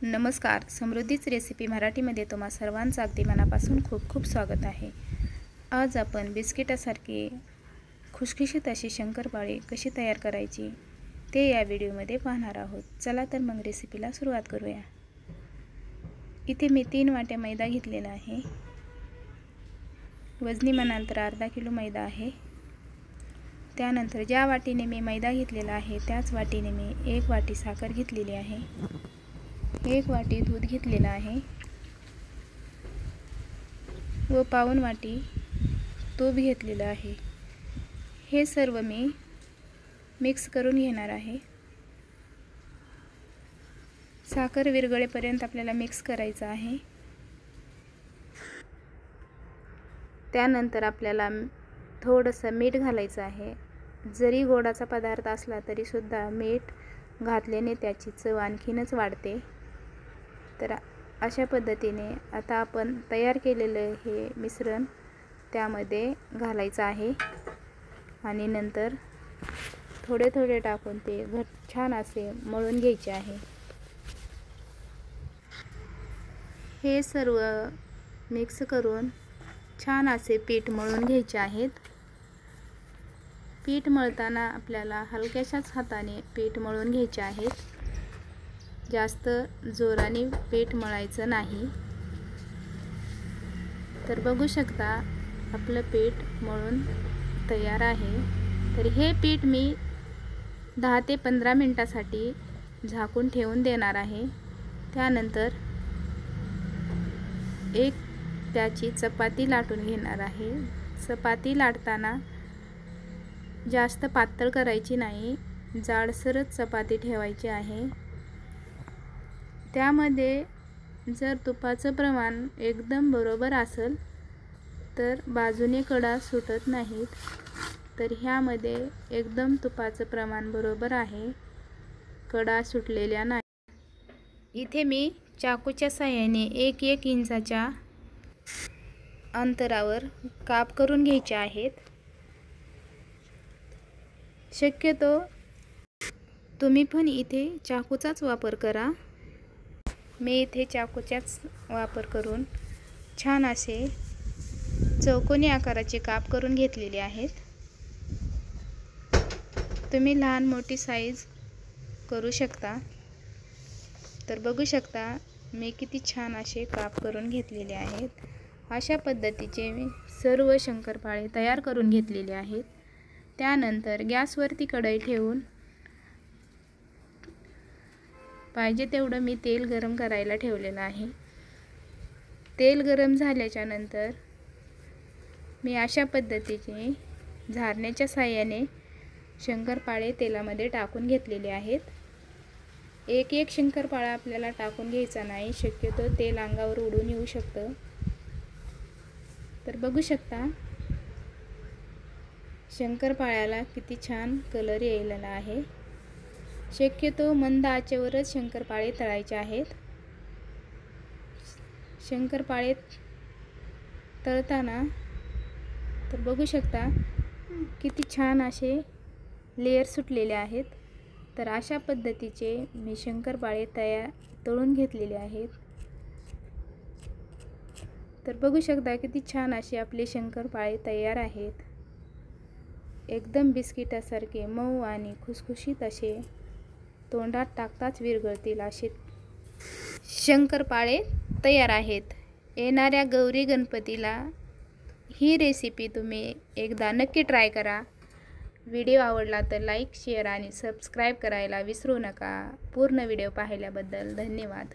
नमस्कार, समृद्धीच रेसिपी मराठीमध्ये तुम्हा सर्वांचं अगदी मनापासून खूप खूप स्वागत आहे। आज आपण बिस्किटासारखी खुसखुशीत अशी शंकरपाळी कशी तयार करायची ते या व्हिडिओमध्ये पाहणार आहोत। चला तर मग रेसिपीला सुरुवात करूया। इथे मी 3 वाट्या मैदा घेतलेला आहे। वजनी म्हणाल तर अर्धा किलो मैदा आहे। त्यानंतर ज्या वाटीने मी मैदा घेतलेला आहे त्याच वाटीने मी 1 वाटी साखर घेतलेली आहे। 1 वाटी दूध घेतलेला आहे व पाऊण वाटी तूप घेतलेलं आहे। हे सर्व मी मिक्स करून घेणार आहे। साखर विरघळेपर्यंत आपल्याला मिक्स करायचं आहे। त्यानंतर आपल्याला थोडंसं मीठ घालायचं आहे। जरी गोडाचा पदार्थ असला तरी सुद्धा मीठ घातल्याने त्याची चव आणखीनच वाढते। तर अशा पद्धतीने आता आपण तयार केलेलं हे मिश्रण त्यामध्ये घालायचं आहे आणि नंतर थोडे थोडे टाकून ते छान असे मळून घ्यायचे आहे। हे सर्व मिक्स करून छान असे पीठ मळून घ्यायचे आहेत। पीठ मळताना आपल्याला हलक्याशाच हाताने पीठ मळून घ्यायचे आहेत। जास्त जोराने पीठ मळायचं नाही। तर बघू शकता आपलं पीठ मळून तयार आहे। तर हे पीठ मी 10 ते 15 मिनिटांसाठी झाकून ठेवून देणार आहे। त्यानंतर एक त्याची चपाती लाटून घेणार आहे। चपाती लाटताना जास्त पातळ करायची नाही, जाडसरच चपाती ठेवायची आहे। त्यामध्ये जर तुपाचं प्रमाण एकदम बरोबर असेल तर बाजूने कडा सुटत नाहीत। तर ह्यामध्ये एकदम तुपाचं प्रमाण बरोबर आहे, कडा सुटलेल्या नाही। इथे मी चाकूच्या साहाय्याने 1-1 इंचाच्या अंतरावर काप करून घ्यायचे आहेत। शक्यतो तुम्ही पण इथे चाकूचाच वापर करा। मी इथे चाकूचाच वापर करून छान असे चौकोनी आकाराचे काप करून घेतलेले आहेत। तुम्ही लहान मोठी साईज करू शकता। तर बघू शकता मी किती छान असे काप करून घेतलेले आहेत। अशा पद्धतीचे मी सर्व शंकरपाळे तयार करून घेतलेले आहेत। त्यानंतर गॅसवरती कढई ठेवून पाहिजे तेवढं मी तेल गरम करायला ठेवलेलं आहे। तेल गरम झाल्याच्या नंतर मी अशा पद्धतीने झारण्याच्या साहाय्याने शंकरपाळे तेलामध्ये टाकून घेतलेले आहेत। एक शंकरपाळा आपल्याला टाकून घ्यायचा नाही, शक्यतो तेल अंगावर उडून येऊ शकतं। तर बघू शकता शंकरपाळ्याला किती छान कलर यायला आहे। शक्यतो मंद आचेवरच शंकरपाळे तळायचे आहेत। शंकरपाळे तळताना तर बघू शकता किती छान असे लेयर सुटलेले आहेत। तर अशा पद्धतीचे मी शंकरपाळे तळून घेतलेले आहेत। तर बघू शकता किती छान असे आपले शंकरपाळे तयार आहेत। एकदम बिस्किटासारखे मऊ आणि खुसखुशीत असे तोंडात टाकताच विरघळतील असे शंकरपाळे तयार आहेत। येणाऱ्या गौरी गणपतीला ही रेसिपी तुम्ही एकदा नक्की ट्राय करा। व्हिडिओ आवडला तर लाईक, शेअर आणि सबस्क्राईब करायला विसरू नका। पूर्ण व्हिडिओ पाहिल्याबद्दल धन्यवाद।